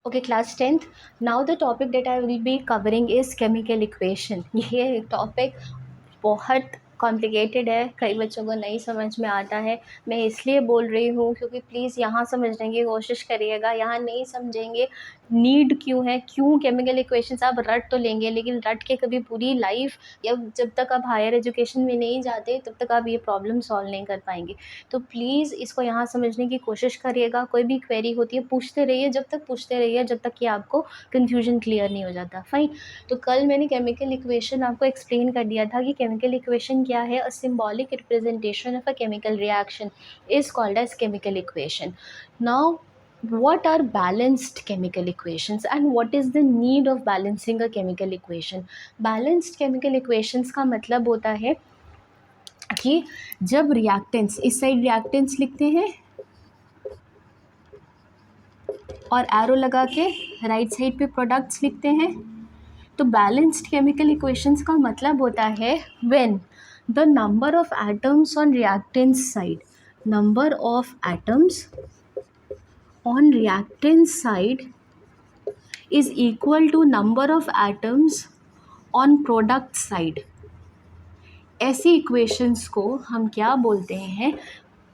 Okay, class 10th. Now the topic that I will be covering is chemical equation. ये topic बहुत complicated है, कई बच्चों को नहीं समझ में आता है। मैं इसलिए बोल रही हूँ क्योंकि प्लीज़ यहाँ समझने की कोशिश करिएगा, यहाँ नहीं समझेंगे नीड क्यों है, क्यों केमिकल इक्वेशंस आप रट तो लेंगे लेकिन रट के कभी पूरी लाइफ या जब तक आप हायर एजुकेशन में नहीं जाते तब तक आप ये प्रॉब्लम सॉल्व नहीं कर पाएंगे। तो प्लीज़ इसको यहाँ समझने की कोशिश करिएगा। कोई भी क्वेरी होती है पूछते रहिए, जब तक पूछते रहिए जब तक कि आपको कन्फ्यूजन क्लियर नहीं हो जाता। फाइन। तो कल मैंने केमिकल इक्वेशन आपको एक्सप्लेन कर दिया था कि केमिकल इक्वेशन क्या है। A symbolic representation of a chemical reaction is called as chemical equation. Now what are balanced chemical equations and what is the need of balancing a chemical equation? Balanced chemical equations का मतलब होता है कि जब reactants, इस side reactants लिखते हैं और एरो लगा के राइट साइड पे प्रोडक्ट्स लिखते हैं, तो बैलेंस्ड केमिकल इक्वेशंस का मतलब होता है when the number of atoms on reactants side, number of atoms on reactants side is equal to number of atoms on product side. ऐसी इक्वेशंस को हम क्या बोलते हैं?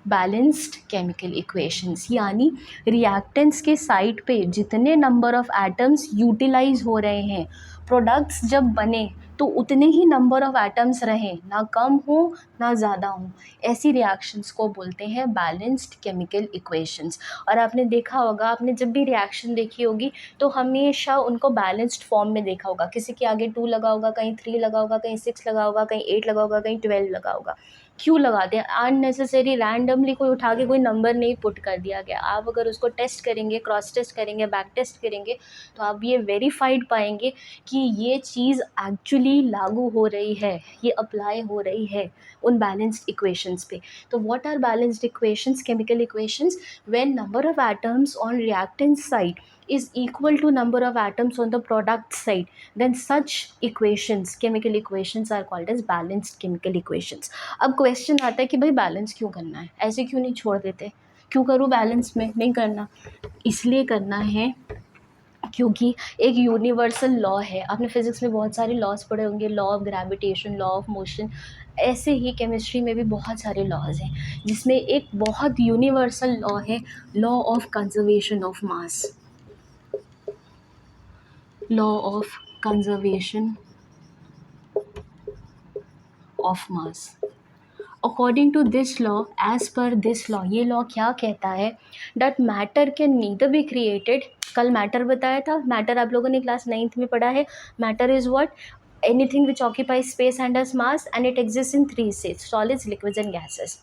Balanced chemical equations. यानी रिएक्टेंट्स के साइड पे जितने नंबर ऑफ एटम्स यूटिलाइज हो रहे हैं, प्रोडक्ट्स जब बने तो उतने ही नंबर ऑफ एटम्स रहें, ना कम हो ना ज़्यादा हो, ऐसी रिएक्शंस को बोलते हैं बैलेंस्ड केमिकल इक्वेशंस। और आपने देखा होगा, आपने जब भी रिएक्शन देखी होगी तो हमेशा उनको बैलेंस्ड फॉर्म में देखा होगा। किसी के आगे 2 लगा होगा, कहीं 3 लगा होगा, कहीं 6 लगा होगा, कहीं 8 लगा होगा, कहीं 12 लगा होगा। क्यों लगाते हैं? अननेसेसरी रैंडमली कोई उठा के कोई नंबर नहीं पुट कर दिया गया। आप अगर उसको टेस्ट करेंगे, क्रॉस टेस्ट करेंगे, बैक टेस्ट करेंगे, तो आप ये वेरीफाइड पाएंगे कि ये चीज़ एक्चुअली लागू हो रही है, ये अप्लाई हो रही है उन बैलेंस्ड इक्वेशंस पे। तो what are balanced equations? Chemical equations when number of atoms on reactant side is equal to number of atoms on the product side, then such equations, chemical equations, are called as balanced chemical equations. अब question आता है कि भाई balance क्यों करना है, ऐसे क्यों नहीं छोड़ देते, क्यों करूँ बैलेंस में? नहीं करना, इसलिए करना है क्योंकि एक यूनिवर्सल लॉ है। आपने फिजिक्स में बहुत सारे लॉज पढ़े होंगे, law of gravitation, law of motion. ऐसे ही केमिस्ट्री में भी बहुत सारे लॉज हैं, जिसमें एक बहुत यूनिवर्सल लॉ है, law of conservation of mass. law of conservation of mass. According to this law, as per this law, ये law क्या कहता है? that matter can neither be created, कल मैटर बताया था, मैटर आप लोगों ने क्लास 9th में पढ़ा है। Matter is what? anything which occupies space and has mass and it exists in 3 states: solids, liquids and gases.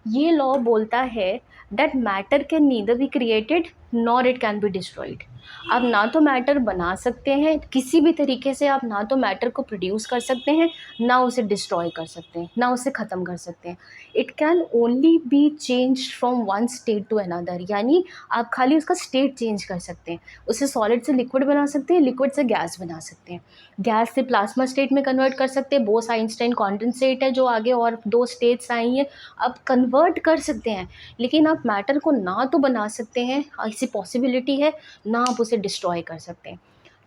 ये लॉ बोलता है that matter can neither be created nor it can be destroyed. आप ना तो matter बना सकते हैं किसी भी तरीके से, आप ना तो मैटर को प्रोड्यूस कर सकते हैं, ना उसे डिस्ट्रॉय कर सकते हैं, ना उसे ख़त्म कर सकते हैं। It can only be change from one state to another, यानी आप खाली उसका स्टेट चेंज कर सकते हैं। उसे सॉलिड से लिक्विड बना सकते हैं, लिक्विड से गैस बना सकते हैं, गैस से प्लाज्मा स्टेट में कन्वर्ट कर सकते हैं। बोस आइंस्टाइन कॉन्डेंसेट है जो आगे और 2 स्टेट्स आई हैं, आप कन्वर्ट कर सकते हैं। लेकिन आप मैटर को ना तो बना सकते हैं, ऐसी पॉसिबिलिटी है, ना आप उसे डिस्ट्रॉय कर सकते हैं।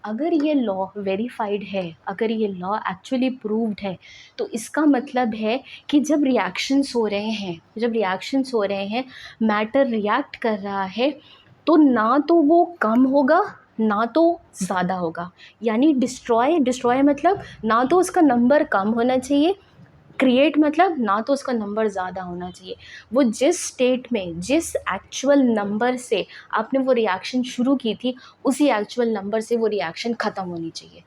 अगर ये लॉ वेरीफाइड है, अगर ये लॉ एक्चुअली प्रूव्ड है, तो इसका मतलब है कि जब रिएक्शंस हो रहे हैं, मैटर रिएक्ट कर रहा है, तो ना तो वो कम होगा ना तो ज़्यादा होगा। यानी डिस्ट्रॉय मतलब ना तो उसका नंबर कम होना चाहिए, क्रिएट मतलब ना तो उसका नंबर ज़्यादा होना चाहिए। वो जिस स्टेट में, जिस एक्चुअल नंबर से आपने वो रिएक्शन शुरू की थी, उसी एक्चुअल नंबर से वो रिएक्शन ख़त्म होनी चाहिए।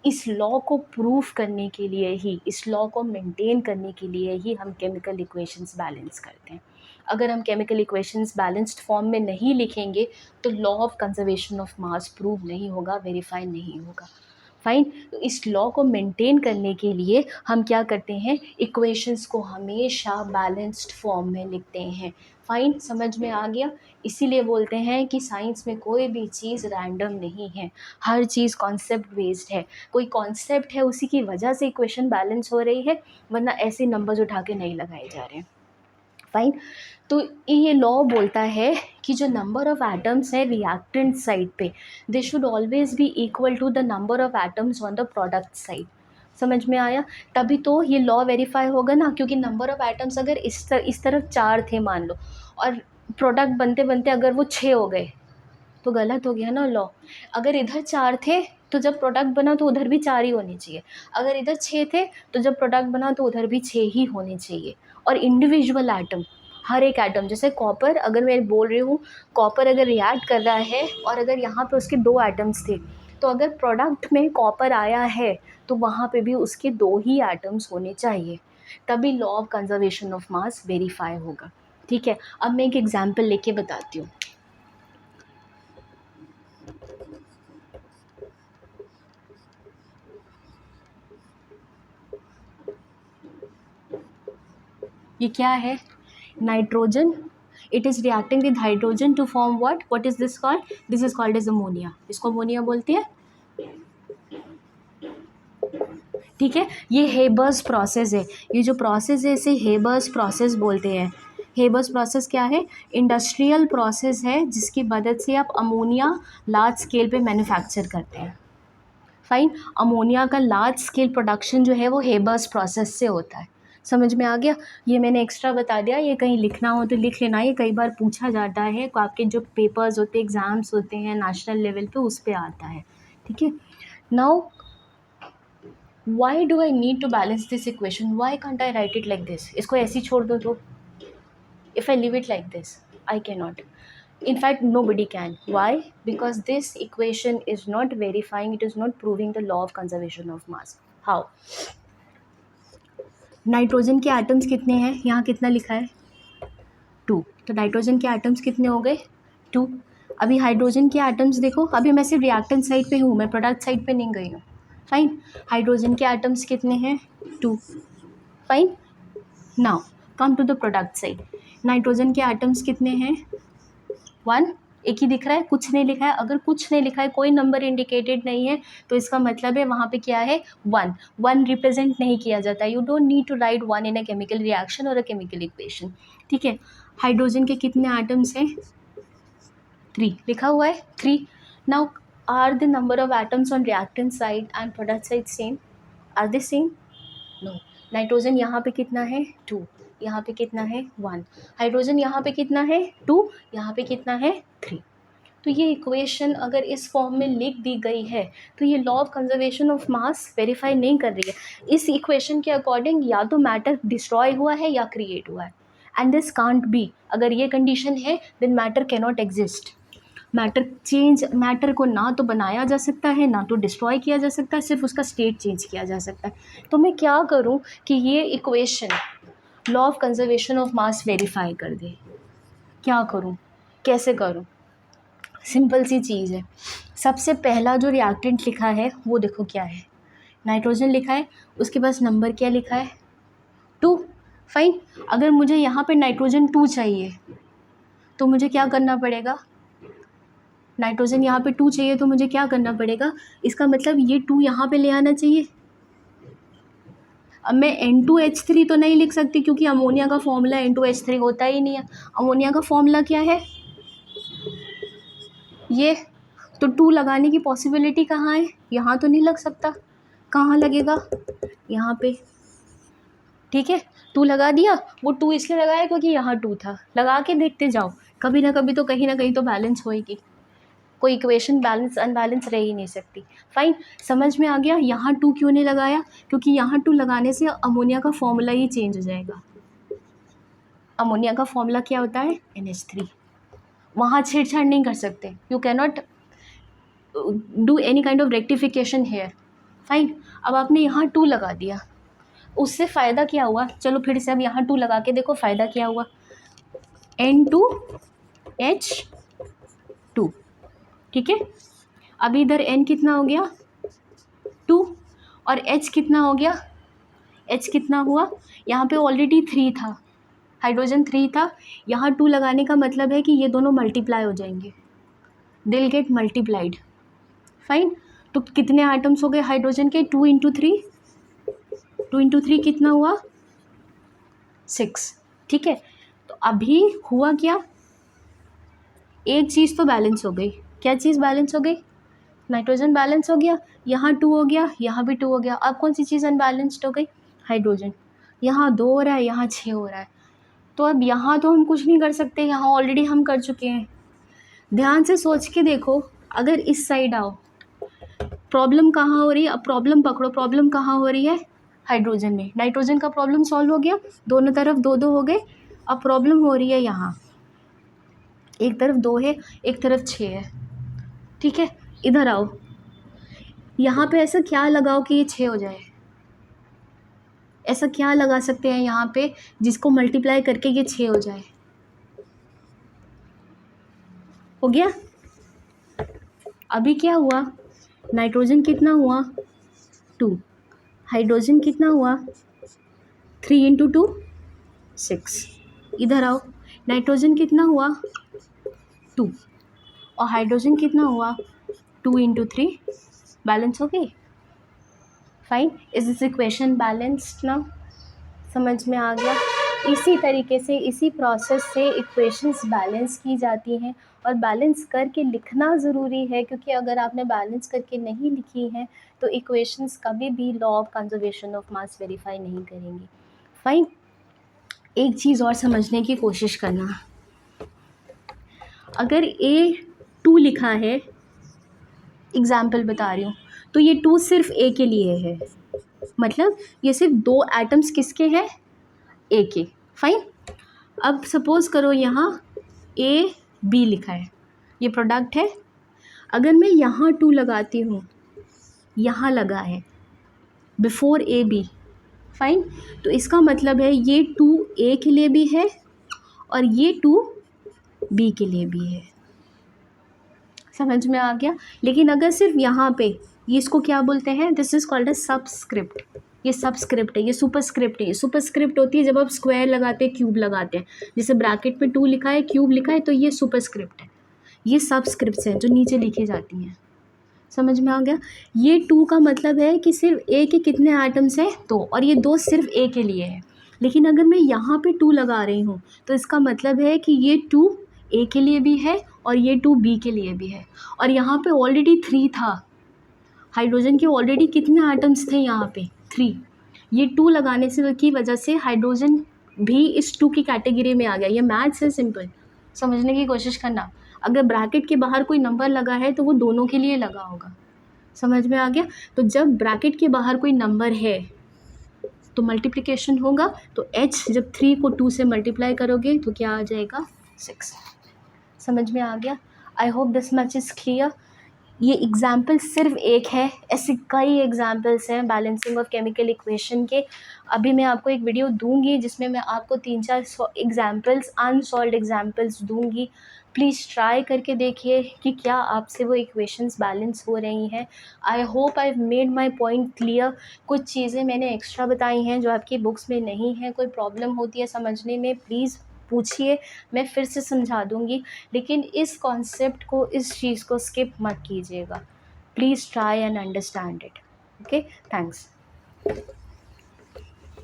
इस लॉ को प्रूफ करने के लिए ही, इस लॉ को मेंटेन करने के लिए ही हम केमिकल इक्वेशंस बैलेंस करते हैं। अगर हम केमिकल इक्वेशंस बैलेंस्ड फॉर्म में नहीं लिखेंगे तो law of conservation of mass prove नहीं होगा, वेरीफाई नहीं होगा। फाइन। तो इस लॉ को मेंटेन करने के लिए हम क्या करते हैं? इक्वेशंस को हमेशा बैलेंस्ड फॉर्म में लिखते हैं। फाइन, समझ में आ गया? इसीलिए बोलते हैं कि साइंस में कोई भी चीज़ रैंडम नहीं है, हर चीज़ कॉन्सेप्ट बेस्ड है। कोई कॉन्सेप्ट है, उसी की वजह से इक्वेशन बैलेंस हो रही है, वरना ऐसे नंबर्स उठा के नहीं लगाए जा रहे हैं। फाइन। तो ये लॉ बोलता है कि जो नंबर ऑफ एटम्स है रिएक्टेंट साइड पे, they should always be equal to the number of atoms on the product side. समझ में आया? तभी तो ये लॉ वेरीफाई होगा ना, क्योंकि नंबर ऑफ एटम्स अगर इस तरफ 4 थे मान लो, और प्रोडक्ट बनते बनते अगर वो 6 हो गए तो गलत हो गया ना लॉ। अगर इधर 4 थे तो जब प्रोडक्ट बना तो उधर भी 4 ही होने चाहिए, अगर इधर 6 थे तो जब प्रोडक्ट बना तो उधर भी 6 ही होने चाहिए। और इंडिविजुअल एटम, हर एक एटम, जैसे कॉपर, अगर मैं बोल रही हूँ कॉपर अगर रिएक्ट कर रहा है और अगर यहाँ पे उसके 2 एटम्स थे, तो अगर प्रोडक्ट में कॉपर आया है तो वहाँ पे भी उसके 2 ही एटम्स होने चाहिए, तभी law of conservation of mass verify होगा। ठीक है, अब मैं एक एग्जाम्पल लेके बताती हूँ। ये क्या है? Nitrogen, it is reacting with hydrogen to form what is this called? This is called as ammonia. इसको अमोनिया बोलते हैं। ठीक है, ये हेबर्स प्रोसेस है। ये जो प्रोसेस है इसे हेबर्स प्रोसेस बोलते हैं। हेबर्स प्रोसेस क्या है? इंडस्ट्रियल प्रोसेस है जिसकी मदद से आप अमोनिया लार्ज स्केल पे मैन्युफैक्चर करते हैं। फाइन, अमोनिया का लार्ज स्केल प्रोडक्शन जो है वो हेबर्स प्रोसेस से होता है। समझ में आ गया? ये मैंने एक्स्ट्रा बता दिया, ये कहीं लिखना हो तो लिख लेना, ये कई बार पूछा जाता है, आपके जो पेपर्स होते हैं, एग्ज़ाम्स होते हैं नेशनल लेवल पे, उस पे आता है। ठीक है, now why do I need to balance this equation? Why can't I write it like this? इसको ऐसे ही छोड़ दो तो, if I leave it like this, I can not. In fact, nobody can. Why? Because this equation is not verifying, it is not proving the law of conservation of mass. How? Nitrogen के atoms कितने हैं? यहाँ कितना लिखा है? 2। तो nitrogen के atoms कितने हो गए? 2। अभी हाइड्रोजन के एटम्स देखो, अभी मैं सिर्फ रिएक्टेंट साइड पे हूँ, मैं प्रोडक्ट साइड पे नहीं गई हूँ। फाइन, हाइड्रोजन के एटम्स कितने हैं? 2। Fine, now come to the product side. Nitrogen के एटम्स कितने हैं? 1। एक ही दिख रहा है, कुछ नहीं लिखा है। अगर कुछ नहीं लिखा है, कोई नंबर इंडिकेटेड नहीं है, तो इसका मतलब है वहाँ पे क्या है? 1। 1 रिप्रेजेंट नहीं किया जाता। You don't need to write 1 in a chemical reaction और अ केमिकल इक्वेशन। ठीक है, हाइड्रोजन के कितने एटम्स हैं? 3 लिखा हुआ है, 3। Now are the number of atoms on reactant side and product side same? Are they same? No. Nitrogen यहाँ पे कितना है? 2। यहाँ पे कितना है? 1। हाइड्रोजन यहाँ पे कितना है? 2। यहाँ पे कितना है? 3। तो ये इक्वेशन अगर इस फॉर्म में लिख दी गई है तो ये law of conservation of mass verify नहीं कर रही है। इस इक्वेशन के अकॉर्डिंग या तो मैटर डिस्ट्रॉय हुआ है या क्रिएट हुआ है, एंड दिस कांट बी। अगर ये कंडीशन है then matter cannot exist. Matter को ना तो बनाया जा सकता है ना तो डिस्ट्रॉय किया जा सकता है, सिर्फ उसका स्टेट चेंज किया जा सकता है। तो मैं क्या करूँ कि ये equation law of conservation of mass verify कर दे? क्या करूँ, कैसे करूँ? सिंपल सी चीज़ है। सबसे पहला जो रिएक्टेंट लिखा है वो देखो क्या है? नाइट्रोजन लिखा है, उसके पास नंबर क्या लिखा है? 2। फाइन, अगर मुझे यहाँ पे नाइट्रोजन 2 चाहिए तो मुझे क्या करना पड़ेगा? नाइट्रोजन यहाँ पे 2 चाहिए तो मुझे क्या करना पड़ेगा? इसका मतलब ये 2 यहाँ पे ले आना चाहिए। अब मैं N2H3 तो नहीं लिख सकती क्योंकि अमोनिया का फॉर्मूला N2H3 होता ही नहीं है। अमोनिया का फॉर्मूला क्या है? ये। तो 2 लगाने की पॉसिबिलिटी कहाँ है? यहाँ तो नहीं लग सकता। कहाँ लगेगा? यहाँ पे। ठीक है, 2 लगा दिया। वो 2 इसलिए लगाया क्योंकि यहाँ 2 था। लगा के देखते जाओ, कभी ना कभी तो कहीं ना कहीं तो बैलेंस होएगी। कोई इक्वेशन बैलेंस अनबैलेंस रह ही नहीं सकती। फाइन, समझ में आ गया? यहाँ 2 क्यों नहीं लगाया? क्योंकि यहाँ 2 लगाने से अमोनिया का फॉर्मूला ही चेंज हो जाएगा। अमोनिया का फॉर्मूला क्या होता है? NH3। वहाँ छेड़छाड़ नहीं कर सकते। You can not do any kind of rectification here. Fine, अब आपने यहाँ 2 लगा दिया, उससे फ़ायदा क्या हुआ? चलो फिर से अब यहाँ 2 लगा के देखो फ़ायदा क्या हुआ? N2H2। ठीक है, अभी इधर N कितना हो गया? 2। और H कितना हो गया? H कितना हुआ? यहाँ पे ऑलरेडी 3 था, हाइड्रोजन 3 था। यहाँ 2 लगाने का मतलब है कि ये दोनों मल्टीप्लाई हो जाएंगे, they will get multiplied. Fine, तो कितने आइटम्स हो गए हाइड्रोजन के? 2 × 3। 2 × 3 कितना हुआ? 6। ठीक है, तो अभी हुआ क्या, एक चीज़ तो बैलेंस हो गई। क्या चीज़ बैलेंस हो गई? नाइट्रोजन बैलेंस हो गया, यहाँ 2 हो गया, यहाँ भी 2 हो गया। अब कौन सी चीज़ अनबैलेंस्ड हो गई? हाइड्रोजन। यहाँ 2 हो रहा है, यहाँ 6 हो रहा है। तो अब यहाँ तो हम कुछ नहीं कर सकते, यहाँ ऑलरेडी हम कर चुके हैं। ध्यान से सोच के देखो, अगर इस साइड आओ, प्रॉब्लम कहाँ हो रही है? अब प्रॉब्लम पकड़ो, प्रॉब्लम कहाँ हो रही है? हाइड्रोजन में। नाइट्रोजन का प्रॉब्लम सॉल्व हो गया, दोनों तरफ 2-2 हो गए। अब प्रॉब्लम हो रही है यहाँ, एक तरफ 2 है, एक तरफ 6 है। ठीक है, इधर आओ, यहाँ पे ऐसा क्या लगाओ कि ये 6 हो जाए? ऐसा क्या लगा सकते हैं यहाँ पे जिसको मल्टीप्लाई करके ये 6 हो जाए? हो गया? अभी क्या हुआ? नाइट्रोजन कितना हुआ? 2। हाइड्रोजन कितना हुआ? 3 इंटू 2 6। इधर आओ, नाइट्रोजन कितना हुआ? 2 और हाइड्रोजन कितना हुआ? 2 इंटू 3। बैलेंस हो गई? Fine. Is this equation balanced now? समझ में आ गया? इसी तरीके से, इसी प्रोसेस से इक्वेशंस बैलेंस की जाती हैं और बैलेंस करके लिखना ज़रूरी है, क्योंकि अगर आपने बैलेंस करके नहीं लिखी हैं तो इक्वेशंस कभी भी law of conservation of mass verify नहीं करेंगी। फाइन। एक चीज़ और समझने की कोशिश करना, अगर A2 लिखा है, एग्जाम्पल बता रही हूँ, तो ये 2 सिर्फ A के लिए है, मतलब ये सिर्फ 2 एटम्स किसके हैं? A के। फाइन। अब सपोज़ करो यहाँ AB लिखा है, ये प्रोडक्ट है। अगर मैं यहाँ 2 लगाती हूँ, यहाँ लगा है बिफोर AB, फाइन, तो इसका मतलब है ये 2 A के लिए भी है और ये 2 B के लिए भी है। समझ में आ गया? लेकिन अगर सिर्फ यहाँ पे, ये इसको क्या बोलते हैं? This is called a subscript. ये सबस्क्रिप्ट है, ये सुपरस्क्रिप्ट है। ये सुपरस्क्रिप्ट होती है जब आप स्क्वायर लगाते हैं, क्यूब लगाते हैं। जैसे ब्रैकेट में 2 लिखा है, क्यूब लिखा है, तो ये सुपरस्क्रिप्ट है। ये सबस्क्रिप्ट्स हैं जो नीचे लिखी जाती हैं। समझ में आ गया? ये 2 का मतलब है कि सिर्फ A के कितने एटम्स हैं? 2, और ये 2 सिर्फ A के लिए है। लेकिन अगर मैं यहाँ पे 2 लगा रही हूँ तो इसका मतलब है कि ये 2 A के लिए भी है और ये 2 B के लिए भी है। और यहाँ पे ऑलरेडी 3 था, हाइड्रोजन के ऑलरेडी कितने एटम्स थे यहाँ पे? 3। ये 2 लगाने से की वजह से हाइड्रोजन भी इस 2 की कैटेगरी में आ गया। ये मैथ्स है, सिंपल, समझने की कोशिश करना। अगर ब्रैकेट के बाहर कोई नंबर लगा है तो वो दोनों के लिए लगा होगा। समझ में आ गया? तो जब ब्रैकेट के बाहर कोई नंबर है तो मल्टीप्लिकेशन होगा, तो H जब 3 को 2 से मल्टीप्लाई करोगे तो क्या आ जाएगा? 6। समझ में आ गया? I hope this much is clear. ये एग्जाम्पल सिर्फ एक है, ऐसे कई एग्जाम्पल्स हैं बैलेंसिंग ऑफ केमिकल इक्वेशन के। अभी मैं आपको एक वीडियो दूंगी जिसमें मैं आपको 3-4 एग्जाम्पल्स, अनसॉल्व्ड एग्जाम्पल्स दूंगी। प्लीज़ ट्राई करके देखिए कि क्या आपसे वो इक्वेशंस बैलेंस हो रही हैं। I hope I made my point clear. कुछ चीज़ें मैंने एक्स्ट्रा बताई हैं जो आपकी बुक्स में नहीं है। कोई प्रॉब्लम होती है समझने में, प्लीज़ पूछिए, मैं फिर से समझा दूंगी। लेकिन इस कॉन्सेप्ट को, इस चीज़ को स्किप मत कीजिएगा। Please try and understand it. Okay, thanks.